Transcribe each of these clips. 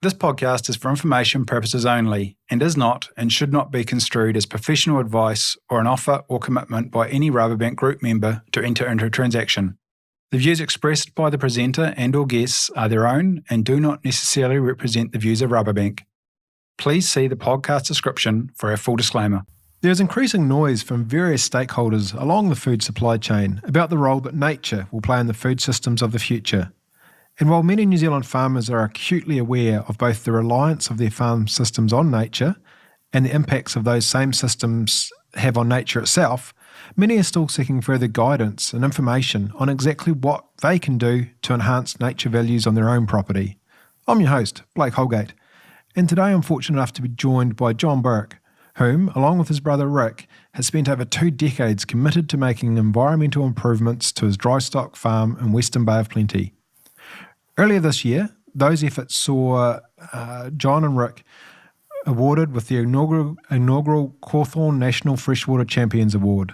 This podcast is for information purposes only and is not and should not be construed as professional advice or an offer or commitment by any Rabobank Group member to enter into a transaction. The views expressed by the presenter and or guests are their own and do not necessarily represent the views of Rabobank. Please see the podcast description for our full disclaimer. There is increasing noise from various stakeholders along the food supply chain about the role that nature will play in the food systems of the future. And while many New Zealand farmers are acutely aware of both the reliance of their farm systems on nature and the impacts of those same systems have on nature itself, many are still seeking further guidance and information on exactly what they can do to enhance nature values on their own property. I'm your host, Blake Holgate, and today I'm fortunate enough to be joined by John Burke, whom, along with his brother Rick, has spent over 2 decades committed to making environmental improvements to his dry stock farm in Western Bay of Plenty. Earlier this year, those efforts saw John and Rick awarded with the inaugural Cawthorn National Freshwater Champions Award.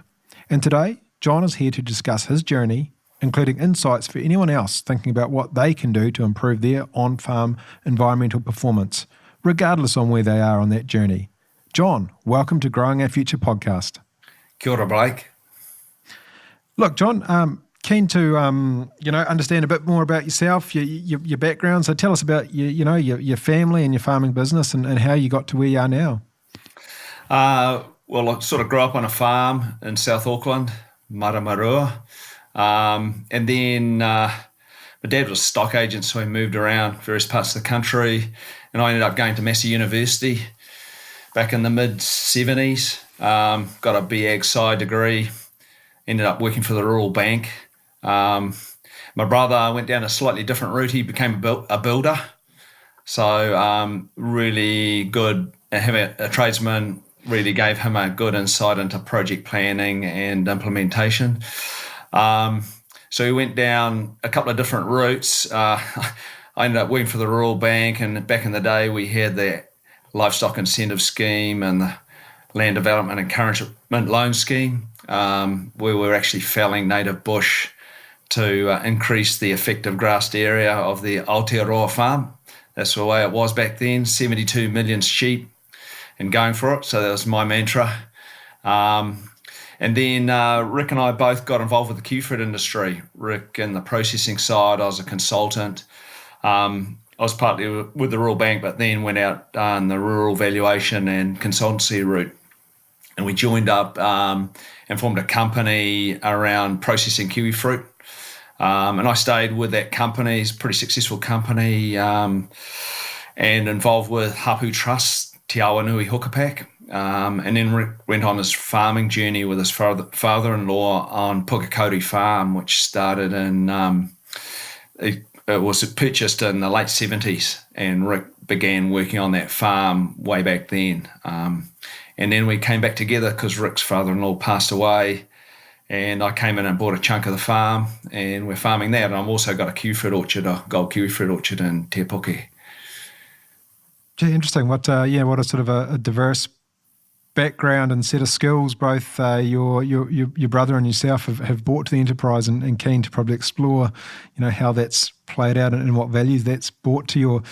And today, John is here to discuss his journey, including insights for anyone else thinking about what they can do to improve their on-farm environmental performance, regardless on where they are on that journey. John, welcome to Growing Our Future podcast. Kia ora, Blake. Look, John, keen to understand a bit more about yourself, your background. So tell us about your family and your farming business and how you got to where you are now. Well, I sort of grew up on a farm in South Auckland, Maramarua. And then my dad was a stock agent, so he moved around various parts of the country. And I ended up going to Massey University back in the mid-70s. Got a BAg Sci degree. Ended up working for the Rural Bank. My brother went down a slightly different route. He became a builder. So really good. Having a tradesman really gave him a good insight into project planning and implementation. So he went down a couple of different routes. I ended up working for the Rural Bank, and back in the day we had the livestock incentive scheme and the land development encouragement loan scheme, where we were actually felling native bush to increase the effective grassed area of the Aotearoa farm. That's the way it was back then, 72 million sheep and going for it. So that was my mantra. And then Rick and I both got involved with the kiwifruit industry. Rick in the processing side, I was a consultant. I was partly with the Rural Bank, but then went out on the rural valuation and consultancy route. And we joined up and formed a company around processing kiwifruit. And I stayed with that company. It's a pretty successful company, and involved with Hapu Trust, Te Awanui Hukapak. And then Rick went on his farming journey with his father-in-law on Pukekoti Farm, which started in, it was purchased in the late 70s, and Rick began working on that farm way back then. And then we came back together because Rick's father-in-law passed away, and I came in and bought a chunk of the farm, and we're farming that. And I've also got a kiwifruit orchard, a gold kiwifruit orchard in Te Puke. Gee, interesting. What a sort of a diverse background and set of skills both your brother and yourself have brought to the enterprise, and keen to probably explore, how that's played out and what values that's brought to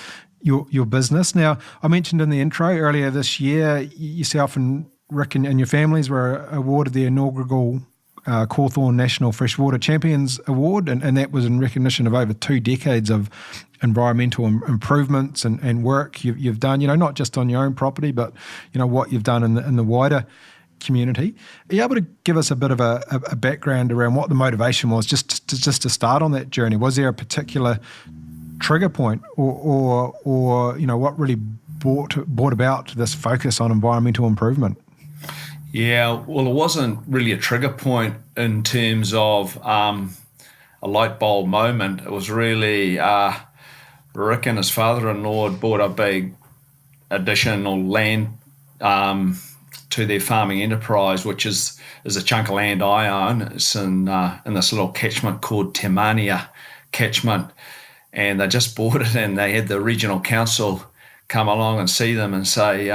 your business. Now, I mentioned in the intro earlier this year, yourself and Rick and your families were awarded the inaugural Cawthorn National Freshwater Champions Award, and that was in recognition of over 2 decades of environmental improvements and work you've done, not just on your own property, but, what you've done in the wider community. Are you able to give us a bit of a background around what the motivation was just to start on that journey? Was there a particular trigger point or what really brought about this focus on environmental improvement? Yeah, well, it wasn't really a trigger point in terms of a light bulb moment. It was really Rick and his father-in-law had bought a big additional land to their farming enterprise, which is a chunk of land I own. It's in this little catchment called Te Mania catchment, and they just bought it, and they had the regional council come along and see them and say,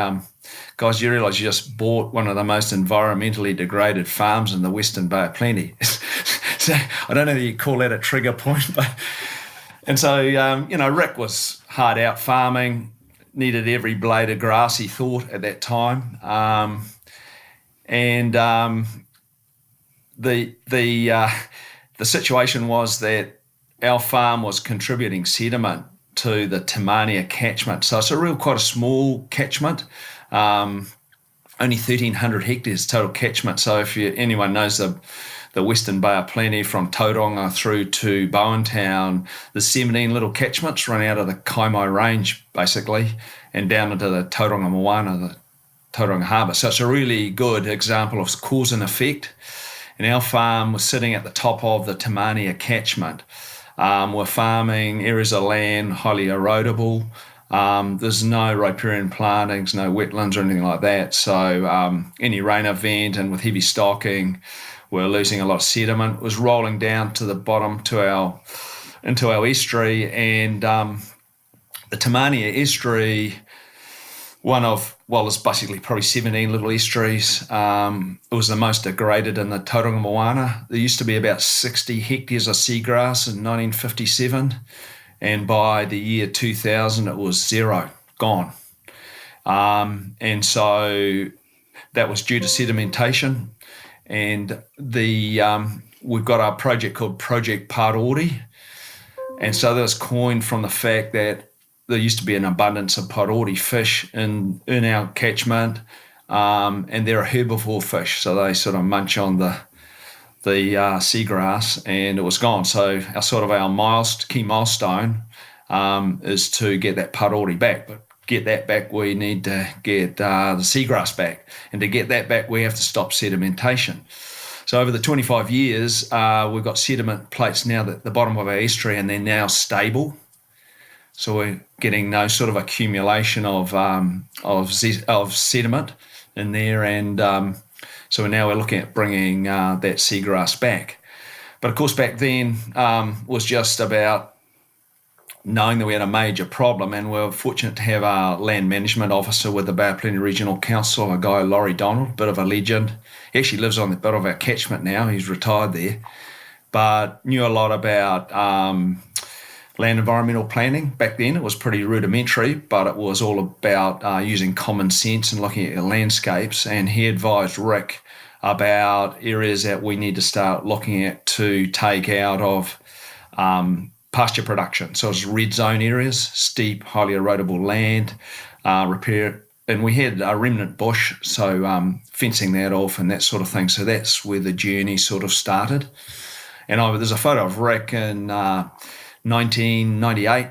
guys, you realise you just bought one of the most environmentally degraded farms in the Western Bay of Plenty. So I don't know if you call that a trigger point, but and so Rick was hard out farming, needed every blade of grass, he thought, at that time. The situation was that our farm was contributing sediment to the Tamania catchment. So it's quite a small catchment, only 1,300 hectares total catchment. So if anyone knows the Western Bay of Plenty from Tauranga through to Bowentown, there's 17 little catchments run out of the Kaimai Range, basically, and down into the Tauranga Moana, the Tauranga Harbour. So it's a really good example of cause and effect. And our farm was sitting at the top of the Tamania catchment. We're farming areas of land highly erodible. There's no riparian plantings, no wetlands or anything like that. So any rain event and with heavy stocking, we're losing a lot of sediment. It was rolling down to the bottom into our estuary, and the Tamania estuary, there's basically probably 17 little estuaries. It was the most degraded in the Tauranga Moana. There used to be about 60 hectares of seagrass in 1957, and by the year 2000 it was zero, gone. And so that was due to sedimentation. And we've got a project called Project Parori. And so that was coined from the fact that there used to be an abundance of parori fish in our catchment, and they're a herbivore fish, so they sort of munch on the seagrass, and it was gone. So our key milestone is to get that parori back. But get that back, we need to get the seagrass back, and to get that back, we have to stop sedimentation. So over the 25 years, we've got sediment plates now at the bottom of our estuary, and they're now stable. So we're getting no sort of accumulation of sediment in there, and so now we're looking at bringing that seagrass back. But of course, back then was just about knowing that we had a major problem, and we're fortunate to have our land management officer with the Bay of Plenty Regional Council, a guy, Laurie Donald, bit of a legend. He actually lives on the bit of our catchment now. He's retired there, but knew a lot about land environmental planning. Back then it was pretty rudimentary, but it was all about using common sense and looking at your landscapes. And he advised Rick about areas that we need to start looking at to take out of pasture production. So it's red zone areas, steep, highly erodible land, repair. And we had a remnant bush, so fencing that off and that sort of thing. So that's where the journey sort of started. And there's a photo of Rick in 1998,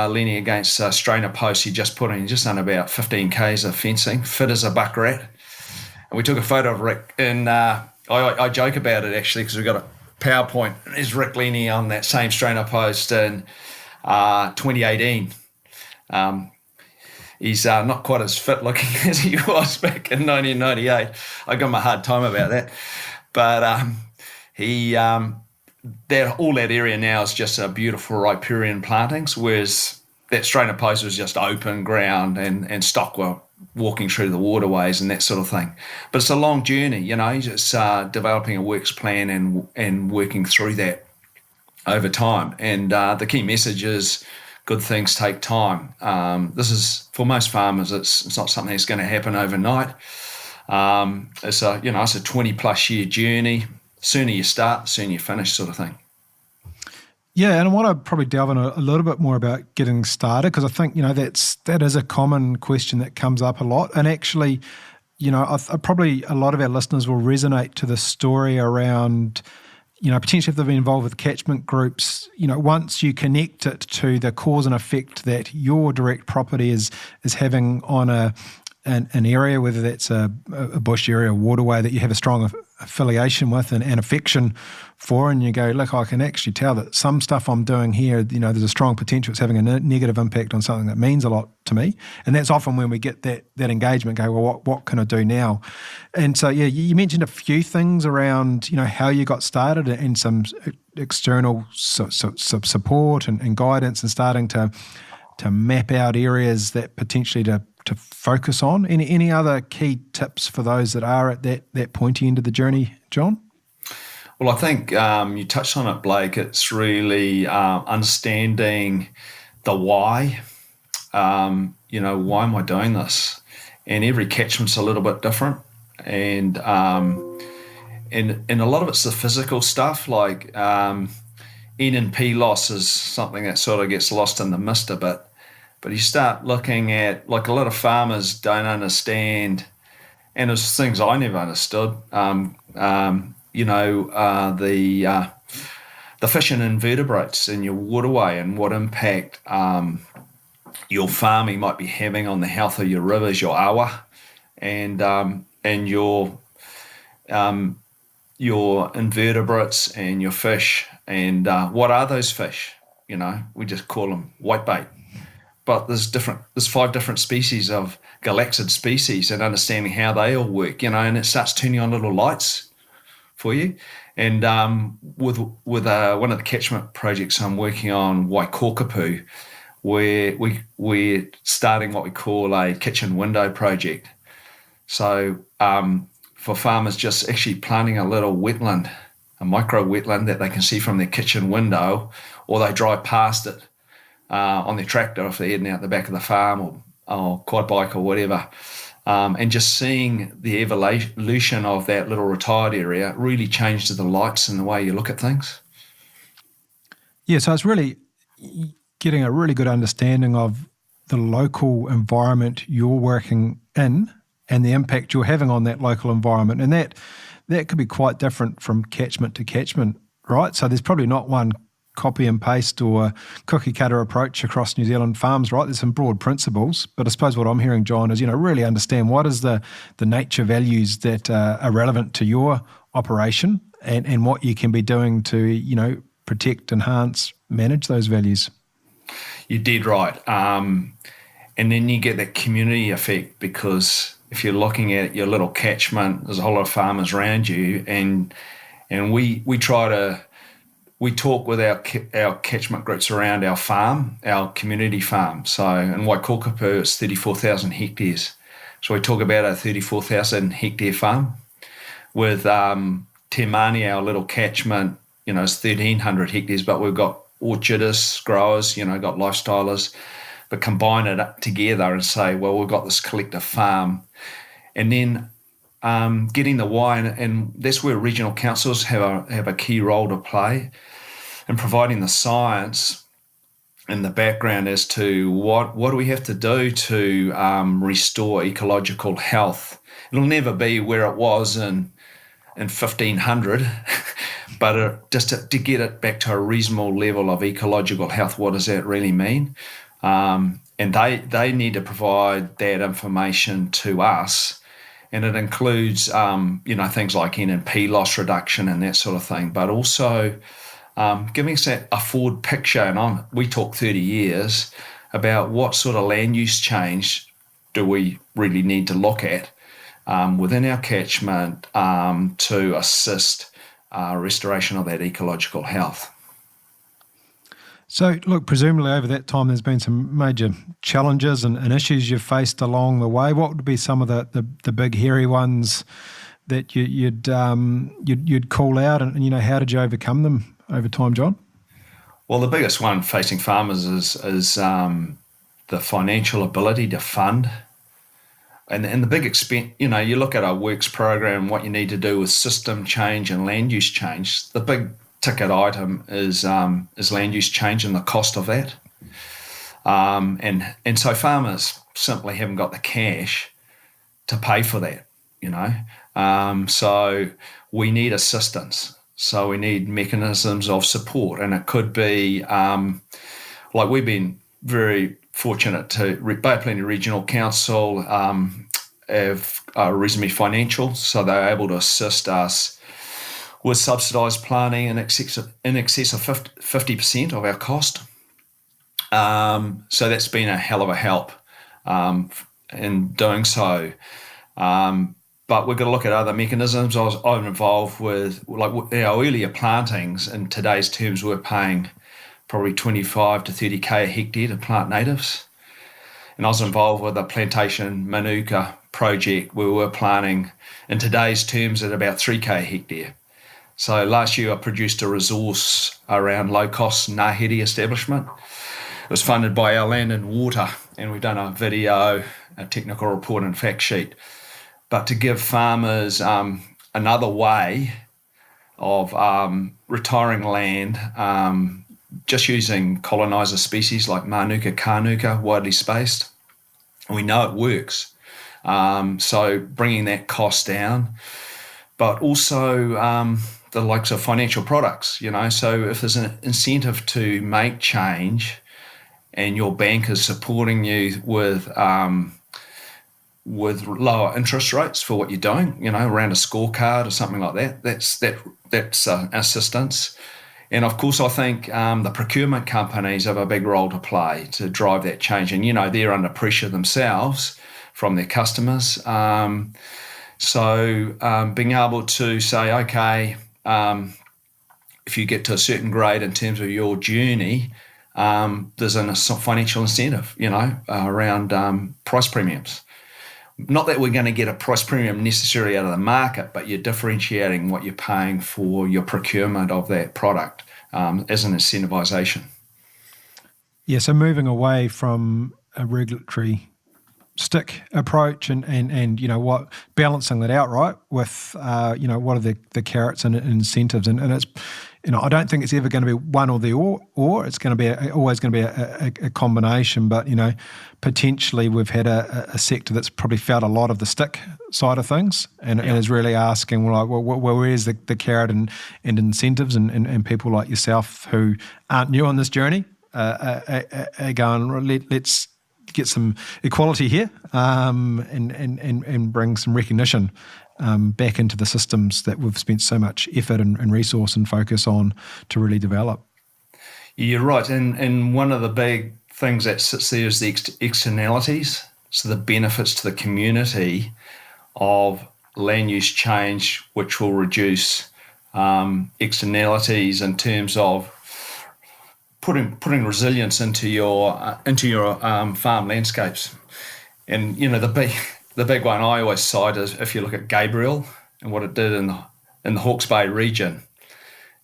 leaning against a strainer post. He just put in just under about 15 k's of fencing, fit as a buck rat. And we took a photo of Rick, and I joke about it actually because we've got a PowerPoint. There's Rick leaning on that same strainer post in 2018. He's not quite as fit looking as he was back in 1998. I got him a hard time about that. But all that area now is just a beautiful riparian plantings, whereas that strainer post was just open ground and stock were walking through the waterways and that sort of thing. But it's a long journey, just developing a works plan and working through that over time. And the key message is good things take time. This is, for most farmers, it's not something that's going to happen overnight. It's a 20+ year journey. Sooner you start, sooner you finish, sort of thing. Yeah, and I want to probably delve in a little bit more about getting started, because I think, that is a common question that comes up a lot. And actually, probably a lot of our listeners will resonate to the story around, potentially if they've been involved with catchment groups, once you connect it to the cause and effect that your direct property is having on an area, whether that's a bush area, a waterway that you have a strong affiliation with and affection for, and you go, look, I can actually tell that some stuff I'm doing here, there's a strong potential it's having a negative impact on something that means a lot to me. And that's often when we get that engagement, go, well, what can I do now? And so, yeah, you mentioned a few things around, how you got started and some external support and guidance and starting to map out areas that potentially to focus on. Any other key tips for those that are at that pointy end of the journey, John? Well, I think you touched on it, Blake. It's really understanding the why. why am I doing this? And every catchment's a little bit different. And a lot of it's the physical stuff, like N and P loss is something that sort of gets lost in the mist a bit. But you start looking at, like, a lot of farmers don't understand, and there's things I never understood, the fish and invertebrates in your waterway and what impact your farming might be having on the health of your rivers, your awa, and your invertebrates and your fish. And what are those fish? We just call them whitebait. But there's 5 different species of galaxid species, and understanding how they all work, and it starts turning on little lights for you. And with one of the catchment projects I'm working on, Coöperatieve, where we're starting what we call a kitchen window project. So for farmers, just actually planting a little wetland, a micro wetland that they can see from their kitchen window, or they drive past it on their tractor if they're heading out the back of the farm, or quad bike or whatever, and just seeing the evolution of that little retired area really changed the lights and the way you look at things. Yeah, so it's really getting a really good understanding of the local environment you're working in and the impact you're having on that local environment. And that could be quite different from catchment to catchment, right? So there's probably not one copy and paste or cookie cutter approach across New Zealand farms, right? There's some broad principles, but I suppose what I'm hearing, John, is, really understand what is the nature values that are relevant to your operation and what you can be doing to, protect, enhance, manage those values. You did right. And then you get that community effect, because if you're looking at your little catchment, there's a whole lot of farmers around you, and we talk with our catchment groups around our farm, our community farm. So in Waikokupu, it's 34,000 hectares. So we talk about a 34,000 hectare farm. With Te Mani, our little catchment, it's 1,300 hectares, but we've got orchardists, growers, got lifestylers, but combine it up together and say, well, we've got this collective farm. And then getting the why, and that's where regional councils have a key role to play in providing the science and the background as to what do we have to do to restore ecological health. It'll never be where it was in 1500, but just to get it back to a reasonable level of ecological health. What does that really mean? And they need to provide that information to us. And it includes, things like N and P loss reduction and that sort of thing, but also giving us a forward picture. And we talk 30 years about what sort of land use change do we really need to look at within our catchment to assist restoration of that ecological health. So, look, presumably over that time there's been some major challenges and issues you've faced along the way. What would be some of the big hairy ones that you'd call out, and how did you overcome them over time, John? Well, the biggest one facing farmers is the financial ability to fund, and the big expense. You look at our works program, what you need to do with system change and land use change. The big ticket item is land use change and the cost of that, and so farmers simply haven't got the cash to pay for that. So we need assistance. So we need mechanisms of support, and it could be like we've been very fortunate to Bay of Plenty Regional Council have reasonably financial, so they're able to assist us with subsidised planting in excess of 50% of our cost. So that's been a hell of a help in doing so. But we've got to look at other mechanisms. I'm involved with, like, our earlier plantings. In today's terms, we're paying probably 25 to 30k a hectare to plant natives. And I was involved with a plantation manuka project where we were planting, in today's terms, at about 3k a hectare. So last year I produced a resource around low-cost Ngāhere establishment. It was funded by our Land and Water and we've done a video, a technical report and fact sheet, but to give farmers another way of retiring land, just using colonizer species like Manuka carnuka, widely spaced. We know it works. So bringing that cost down, but also the likes of financial products, so if there's an incentive to make change and your bank is supporting you with lower interest rates for what you're doing, around a scorecard or something like that, that's assistance. And of course, I think the procurement companies have a big role to play to drive that change. And, they're under pressure themselves from their customers. So being able to say, okay, if you get to a certain grade in terms of your journey, there's a financial incentive, around price premiums. Not that we're going to get a price premium necessarily out of the market, but you're differentiating what you're paying for your procurement of that product as an incentivization. Yeah, so moving away from a regulatory stick approach and what balancing that out, right, with what are the carrots and incentives, and it's I don't think it's ever going to be one or the or it's going to be always going to be a combination, but potentially we've had a sector that's probably felt a lot of the stick side of things and is really asking, well, where's the carrot and incentives, and people like yourself who aren't new on this journey are going, let's get some equality here and bring some recognition back into the systems that we've spent so much effort and resource and focus on to really develop. You're right. And one of the big things that sits there is the externalities, so the benefits to the community of land use change, which will reduce externalities in terms of putting resilience into your farm landscapes. And the big one I always cite is if you look at Gabriel and what it did in the Hawke's Bay region,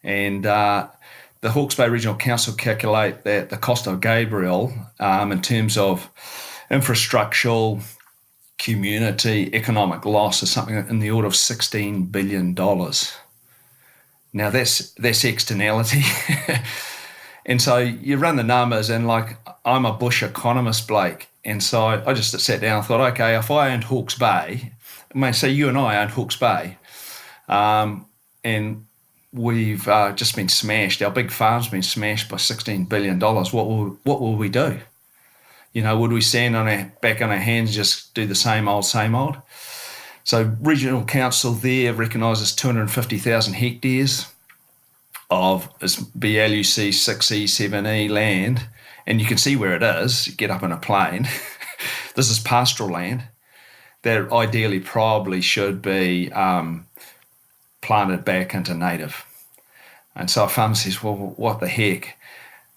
and the Hawke's Bay Regional Council calculate that the cost of Gabriel in terms of infrastructural, community, economic loss is something in the order of $16 billion. Now that's externality. And so you run the numbers, and I'm a bush economist, Blake, and so I just sat down and thought, okay, if I owned Hawke's Bay, say you and I owned Hawke's Bay, and we've just been smashed, our big farm's been smashed by $16 billion, what will we do? Would we stand back on our hands and just do the same old? So Regional Council there recognises 250,000 hectares of BLUC 6E, 7E land, and you can see where it is. You get up in a plane. This is pastoral land that ideally probably should be planted back into native. And so a farmer says, well, what the heck?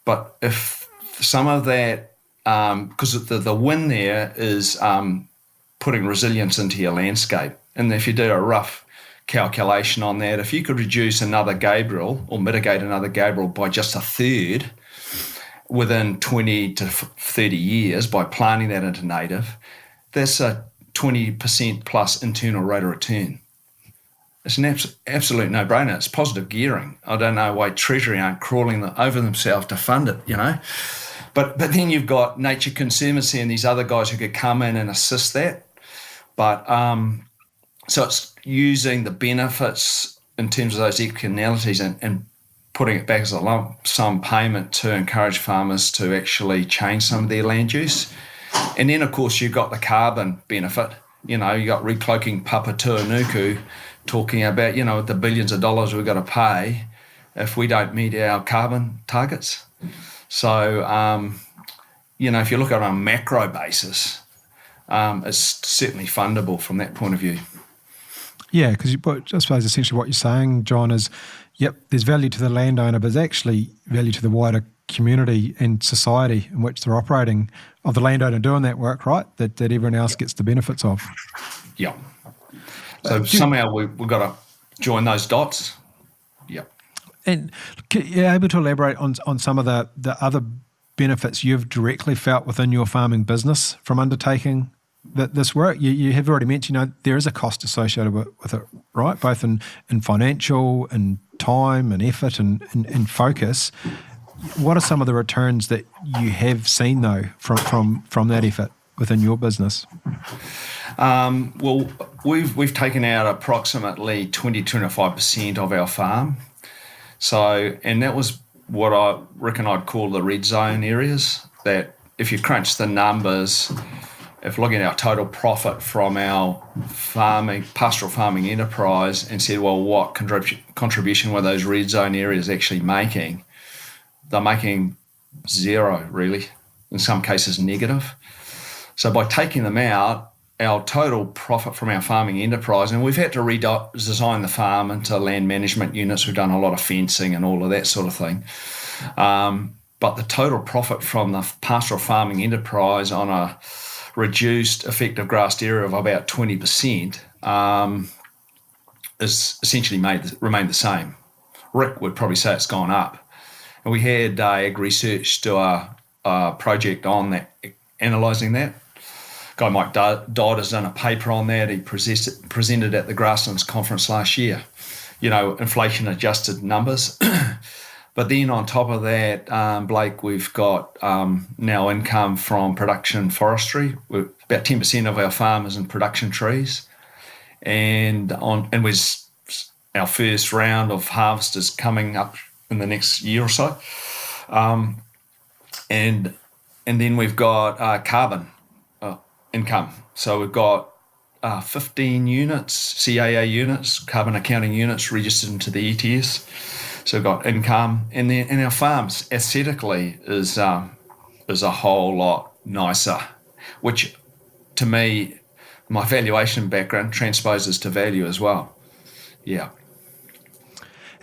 But if some of that, because the win there is putting resilience into your landscape, and if you do a rough calculation on that, if you could reduce another Gabriel or mitigate another Gabriel by just a third within 20 to 30 years by planting that into native, that's a 20% plus internal rate of return. It's an absolute no-brainer. It's positive gearing. I don't know why Treasury aren't crawling over themselves to fund it, But then you've got Nature Conservancy and these other guys who could come in and assist that. But so it's using the benefits in terms of those externalities and putting it back as a lump sum payment to encourage farmers to actually change some of their land use. And then, of course, you've got the carbon benefit. You got Recloaking Papatūānuku talking about, the billions of dollars we've got to pay if we don't meet our carbon targets. So, if you look at it on a macro basis, it's certainly fundable from that point of view. Yeah, because I suppose essentially what you're saying, John, is, there's value to the landowner, but there's actually value to the wider community and society in which they're operating, of the landowner doing that work, right, that everyone else gets the benefits of. Yeah. So somehow we've got to join those dots. Yeah. And you're able to elaborate on some of the other benefits you've directly felt within your farming business from undertaking this work? You have already mentioned, there is a cost associated with it, right? Both in financial, and time, and effort, and focus. What are some of the returns that you have seen, though, from that effort within your business? Well, we've taken out approximately 20-25% of our farm. So, and that was what I reckon I'd call the red zone areas, that if you crunch the numbers, if looking at our total profit from our pastoral farming enterprise and said, well, what contribution were those red zone areas actually making? They're making zero, really, in some cases negative. So by taking them out, our total profit from our farming enterprise, and we've had to redesign the farm into land management units. We've done a lot of fencing and all of that sort of thing. But the total profit from the pastoral farming enterprise on a reduced effective grassed area of about 20% is essentially remained the same. Rick would probably say it's gone up. And we had Ag Research do a project on that, analysing that. Guy Mike Dodd has done a paper on that. He presented at the Grasslands Conference last year, inflation-adjusted numbers. But then on top of that, Blake, we've got now income from production forestry. About 10% of our farm is in production trees. And our first round of harvest is coming up in the next year or so. And then we've got carbon income. So we've got 15 units, CAA units, carbon accounting units registered into the ETS. So we've got income. And then our farms aesthetically is a whole lot nicer, which to me, my valuation background transposes to value as well. Yeah.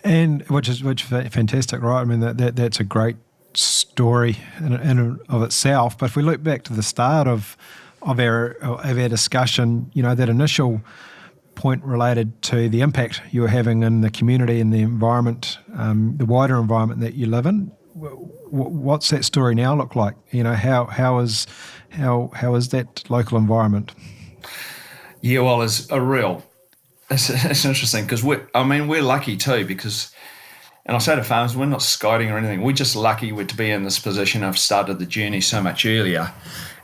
And which is fantastic, right? I mean, that's a great story in of itself. But if we look back to the start of our discussion, that initial point related to the impact you were having in the community and the environment, the wider environment that you live in. What's that story now look like? How is that local environment? Yeah, well, it's interesting because we're lucky too, because, and I say to farmers, we're not skiding or anything. We're just lucky to be in this position. I've started the journey so much earlier,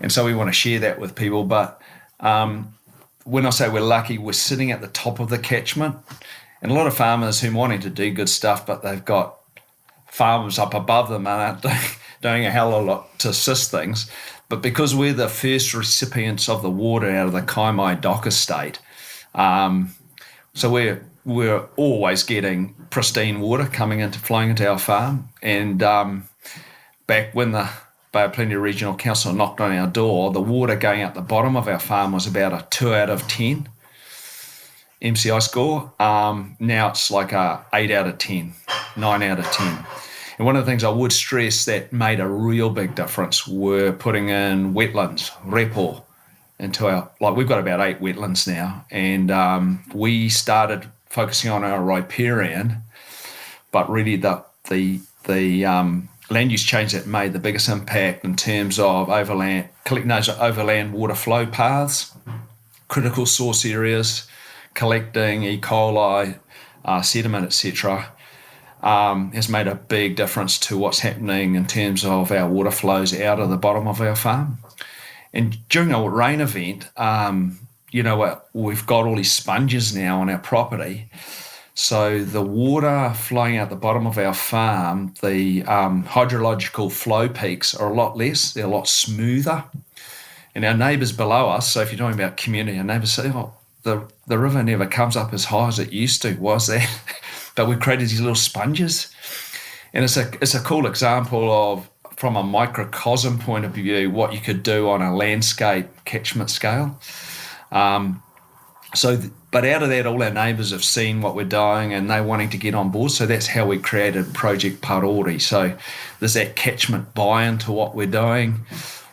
and so we want to share that with people. But when I say we're lucky, we're sitting at the top of the catchment, and a lot of farmers who are wanting to do good stuff, but they've got farmers up above them and aren't doing a hell of a lot to assist things. But because we're the first recipients of the water out of the Kaimai dock estate, so we're always getting pristine water flowing into our farm. And back when the Bay of Plenty Regional Council knocked on our door, the water going out the bottom of our farm was about a 2 out of 10 MCI score. Now it's like a 8 out of 10, 9 out of 10. And one of the things I would stress that made a real big difference were putting in wetlands, repo, into we've got about 8 wetlands now. And we started focusing on our riparian, but really the land use change that made the biggest impact in terms of collecting those overland water flow paths, critical source areas, collecting E. coli, sediment, etc., has made a big difference to what's happening in terms of our water flows out of the bottom of our farm. And during a rain event, we've got all these sponges now on our property. So the water flowing out the bottom of our farm, the hydrological flow peaks are a lot less. They're a lot smoother. And our neighbours below us, so if you're talking about community, our neighbours say, the river never comes up as high as it used to. Why is that? But we've created these little sponges. And it's a cool example of, from a microcosm point of view, what you could do on a landscape catchment scale. But out of that, all our neighbours have seen what we're doing and they're wanting to get on board. So that's how we created Project Parori. So there's that catchment buy-in to what we're doing.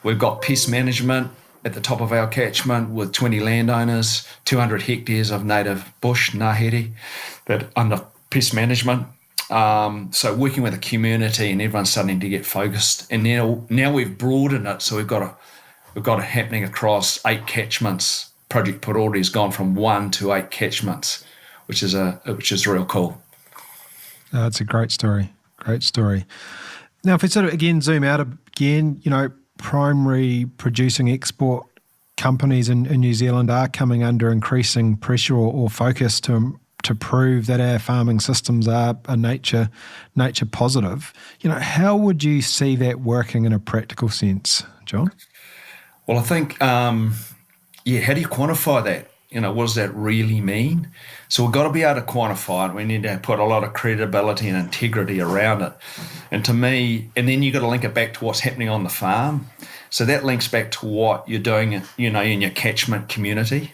We've got pest management at the top of our catchment with 20 landowners, 200 hectares of native bush, ngahere, that under pest management. So working with the community and everyone's starting to get focused. And now we've broadened it, so we've got it happening across 8 catchments. Project Priority has gone from 1 to 8 catchments, which is real cool. It's a great story. Great story. Now, if we sort of again zoom out again, primary producing export companies in New Zealand are coming under increasing pressure or focus to prove that our farming systems are nature positive. How would you see that working in a practical sense, John? Well, I think, how do you quantify that? What does that really mean? So we've got to be able to quantify it. We need to put a lot of credibility and integrity around it. And to me, and then you've got to link it back to what's happening on the farm. So that links back to what you're doing, in your catchment community.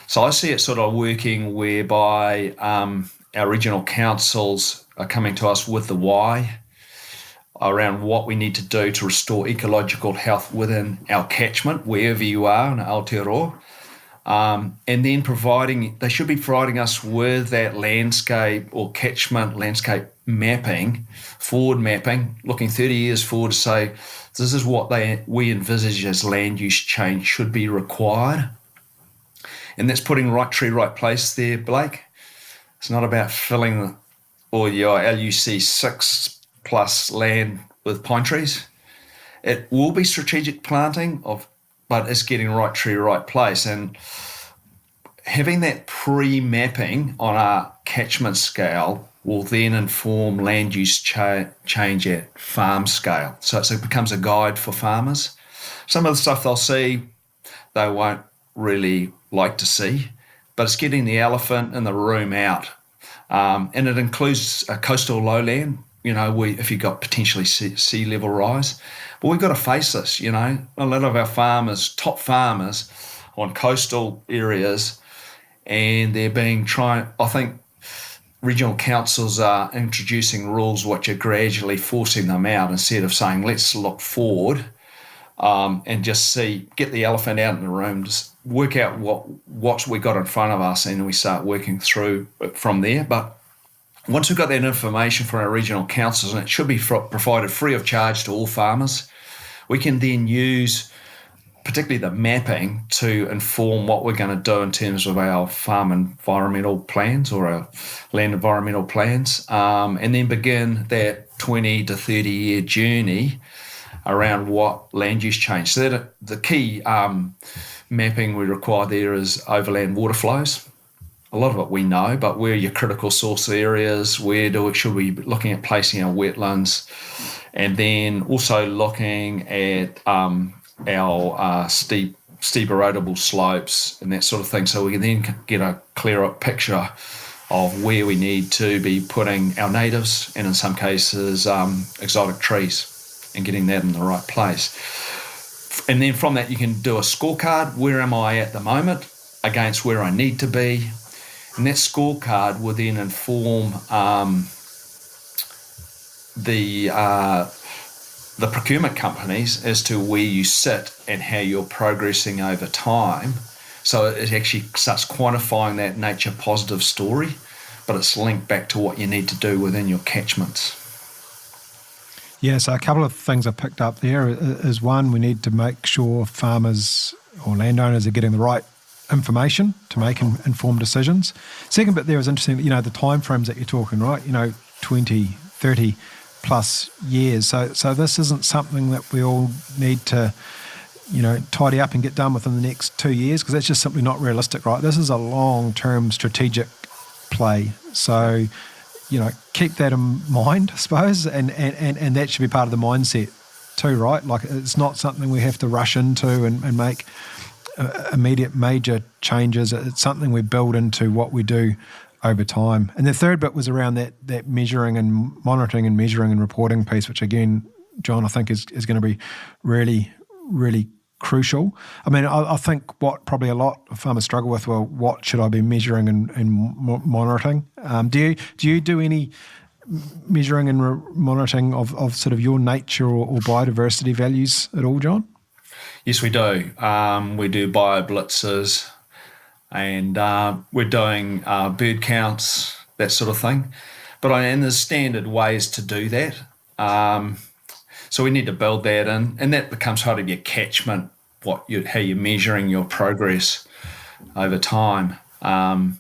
So I see it sort of working whereby our regional councils are coming to us with the why around what we need to do to restore ecological health within our catchment, wherever you are in Aotearoa. And then they should be providing us with that landscape or catchment landscape mapping, forward mapping, looking 30 years forward to say, this is what we envisage as land use change should be required. And that's putting right tree, right place there, Blake. It's not about filling all your LUC 6+ land with pine trees. It will be strategic planting but it's getting right tree, right place. And having that pre-mapping on our catchment scale will then inform land use change at farm scale. So it becomes a guide for farmers. Some of the stuff they'll see, they won't really like to see, but it's getting the elephant in the room out. And it includes a coastal lowland, if you've got potentially sea level rise. But we've got to face this, a lot of our top farmers on coastal areas, and I think regional councils are introducing rules which are gradually forcing them out instead of saying, let's look forward and just get the elephant out in the room, just work out what we got in front of us, and we start working through from there. But once we've got that information from our regional councils, and it should be provided free of charge to all farmers, we can then use particularly the mapping to inform what we're going to do in terms of our farm environmental plans or our land environmental plans, and then begin that 20 to 30 year journey around what land use change. So that the key mapping we require there is overland water flows. A lot of it we know, but where are your critical source areas? Should we be looking at placing our wetlands? And then also looking at our steep erodible slopes and that sort of thing, so we can then get a clearer picture of where we need to be putting our natives and in some cases exotic trees and getting that in the right place. And then from that you can do a scorecard. Where am I at the moment against where I need to be? And that scorecard will then inform the procurement companies as to where you sit and how you're progressing over time. So it actually starts quantifying that nature positive story, but it's linked back to what you need to do within your catchments. Yeah, so a couple of things I picked up there is one, we need to make sure farmers or landowners are getting the right information to make informed decisions. Second bit there is interesting, the timeframes that you're talking, right? 20, 30 plus years. So this isn't something that we all need to, tidy up and get done within the next 2 years, because that's just simply not realistic, right? This is a long-term strategic play. So, keep that in mind, I suppose, and that should be part of the mindset too, right? Like, it's not something we have to rush into and make immediate major changes. It's something we build into what we do over time. And the third bit was around that measuring and monitoring and measuring and reporting piece, which again, John, I think is going to be really, really crucial. I mean, I think what probably a lot of farmers struggle with, well, what should I be measuring and monitoring? Do you do any measuring and monitoring of sort of your nature or biodiversity values at all, John? Yes, we do. We do bio blitzes, and we're doing bird counts, that sort of thing. and there's standard ways to do that. So we need to build that in, and that becomes part of your catchment, how you're measuring your progress over time. I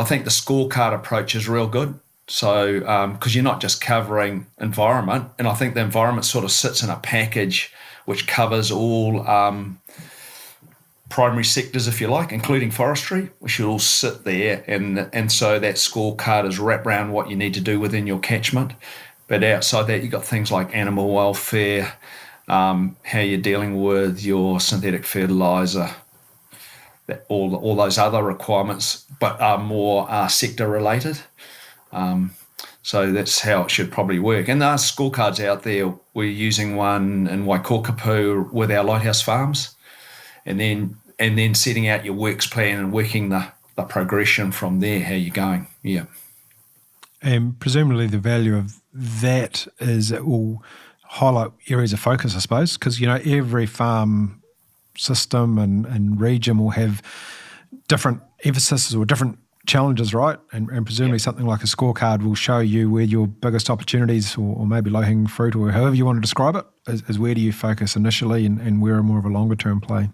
think the scorecard approach is real good. So, because you're not just covering environment, and I think the environment sort of sits in a package which covers all primary sectors, if you like, including forestry, which should all sit there. And so that scorecard is wrapped around what you need to do within your catchment. But outside that, you've got things like animal welfare, how you're dealing with your synthetic fertiliser, all those other requirements, but are more sector related. So that's how it should probably work. And there are scorecards out there. We're using one in Waikokapu with our lighthouse farms, and then setting out your works plan and working the progression from there, how you're going. Yeah. And presumably the value of that is it will highlight areas of focus, I suppose, because, every farm system and region will have different emphasis or different challenges, right? And presumably something like a scorecard will show you where your biggest opportunities or maybe low-hanging fruit, or however you want to describe it, is where do you focus initially and where are more of a longer-term play.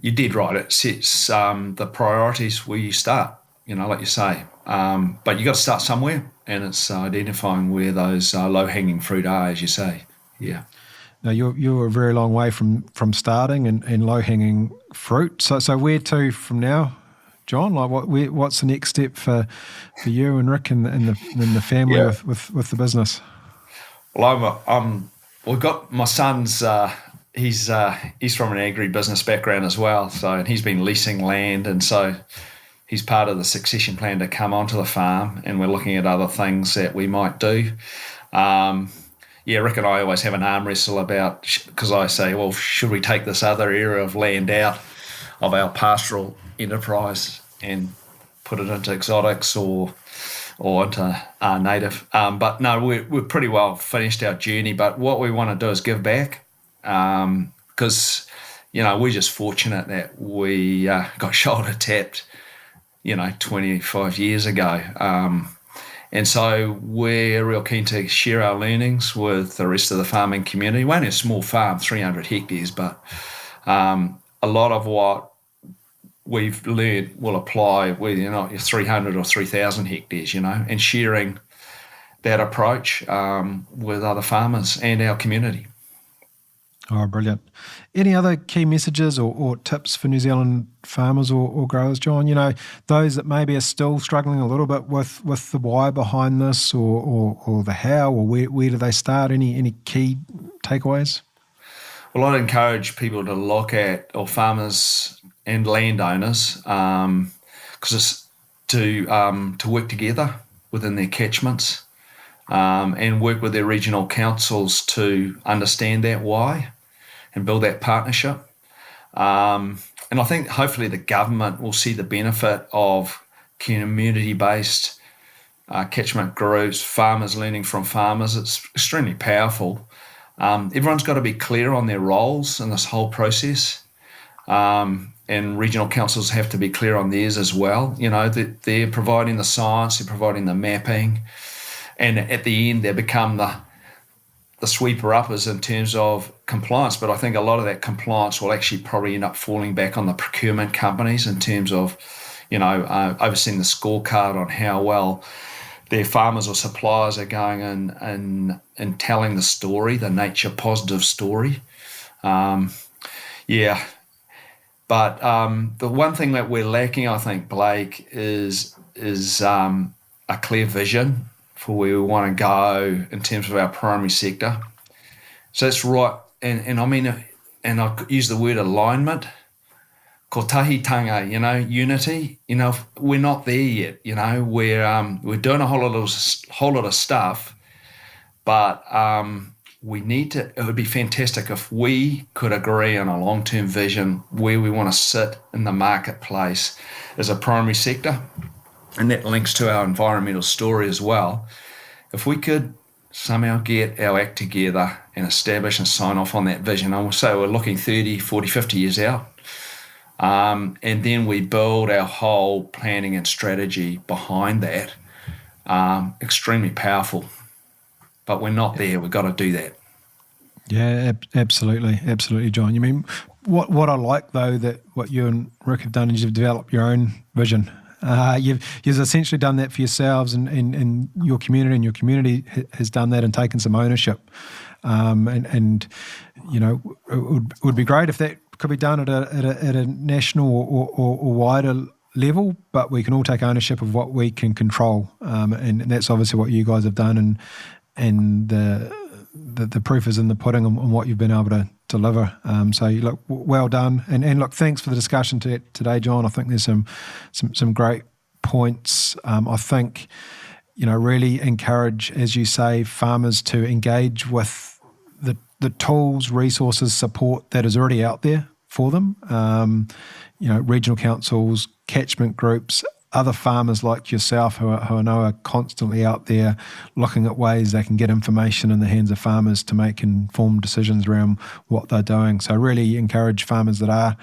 You did right. It sets the priorities where you start, like you say. But you got to start somewhere, and it's identifying where those low-hanging fruit are, as you say. Yeah. Now, you're a very long way from starting and low-hanging fruit. So where to from now, John? Like what's the next step for you and Rick and the family with the business? Well, we've got my son's. He's from an agri-business background as well, and he's been leasing land, and so he's part of the succession plan to come onto the farm, and we're looking at other things that we might do. Rick and I always have an arm wrestle about, because I say, well, should we take this other area of land out of our pastoral enterprise and put it into exotics or into native? But no, we're pretty well finished our journey. But what we want to do is give back, because we're just fortunate that we got shoulder tapped 25 years ago. And so we're real keen to share our learnings with the rest of the farming community. We're only a small farm, 300 hectares, but a lot of what we've learned will apply whether you're not 300 or 3,000 hectares, and sharing that approach with other farmers and our community. Oh, brilliant. Any other key messages or tips for New Zealand farmers or growers, John? Those that maybe are still struggling a little bit with the why behind this or the how, or where do they start? Any key takeaways? Well, I'd encourage people to look at, or farmers and landowners, because it's to work together within their catchments and work with their regional councils to understand that why and build that partnership. And I think hopefully the government will see the benefit of community-based catchment groups, farmers learning from farmers. It's extremely powerful. Everyone's got to be clear on their roles in this whole process. And regional councils have to be clear on theirs as well. That they're providing the science, they're providing the mapping, and at the end they become the sweeper-uppers in terms of compliance. But I think a lot of that compliance will actually probably end up falling back on the procurement companies in terms of, overseeing the scorecard on how well their farmers or suppliers are going and telling the story, the nature positive story. But the one thing that we're lacking, I think, Blake, is a clear vision for where we want to go in terms of our primary sector. So that's right, and I mean, and I use the word alignment, kotahitanga, unity. We're not there yet. We're doing a whole lot of stuff, but we need to. It would be fantastic if we could agree on a long-term vision where we want to sit in the marketplace as a primary sector. And that links to our environmental story as well. If we could somehow get our act together and establish and sign off on that vision, I will say we're looking 30, 40, 50 years out, and then we build our whole planning and strategy behind that, extremely powerful. But we're not there. We've got to do that. Yeah, absolutely, John. You mean what I like though, that what you and Rick have done is you've developed your own vision. You've essentially done that for yourselves and your community, and your community has done that and taken some ownership. And you know, it would be great if that could be done at a national or wider level, but we can all take ownership of what we can control, and that's obviously what you guys have done, and the proof is in the pudding on what you've been able to deliver. So you look, well done, and look, thanks for the discussion today, John. I think there's some great points. I think, you know, really encourage, as you say, farmers to engage with the tools, resources, support that is already out there for them. You know, regional councils, catchment groups, other farmers like yourself who I know are constantly out there looking at ways they can get information in the hands of farmers to make informed decisions around what they're doing. So really encourage farmers that are,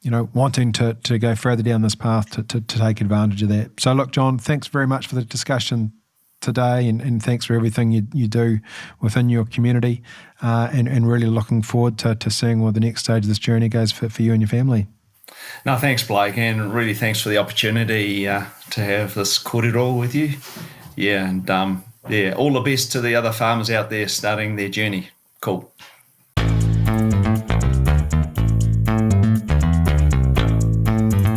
you know, wanting to go further down this path to take advantage of that. So look, John, thanks very much for the discussion today, and thanks for everything you do within your community, and really looking forward to seeing where the next stage of this journey goes for you and your family. No, thanks, Blake, and really thanks for the opportunity to have this kōrero with you. Yeah, and all the best to the other farmers out there starting their journey. Cool.